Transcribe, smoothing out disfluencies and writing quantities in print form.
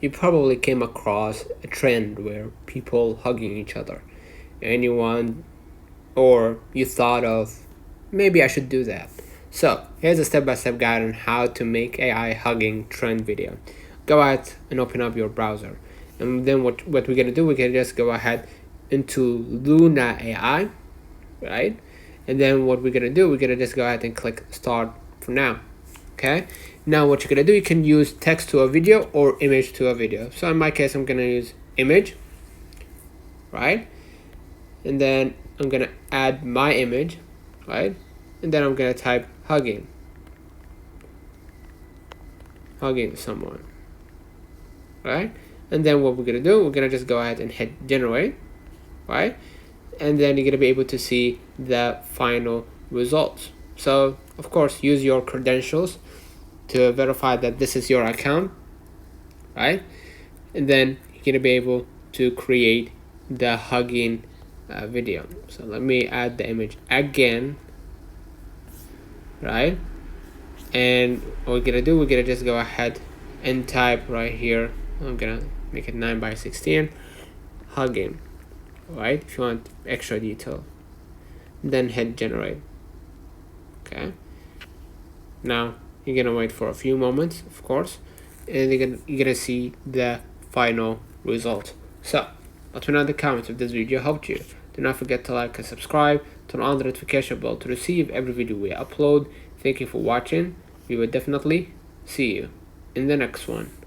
you probably came across a trend where people hugging each other. Anyone, or you thought of, maybe I should do that. So here's a step-by-step guide on how to make AI hugging trend video. Go ahead and open up your browser, and then what we're gonna do, we're gonna just go ahead into Luna AI, right? And then what we're gonna do, we're gonna just go ahead and click start for now. Okay, now what you're gonna do, you can use text to a video or image to a video. So in my case, I'm gonna use image, right? And then I'm gonna add my image, right? And then I'm gonna type hugging someone, right? And then what we're gonna do, we're gonna just go ahead and hit generate, right? And then you're gonna be able to see the final results. So of course, use your credentials to verify that this is your account, right? And then you're gonna be able to create the hugging video. So let me add the image again, right? And what we're gonna do, we're gonna just go ahead and type right here. I'm gonna make it 9:16, hugging, right? If you want extra detail, then hit generate. Okay. Now you're gonna wait for a few moments, of course, and you're gonna see the final result. So let me know in the comments if this video helped you. Do not forget to like and subscribe. Turn on the notification bell to receive every video we upload. Thank you for watching. We will definitely see you in the next one.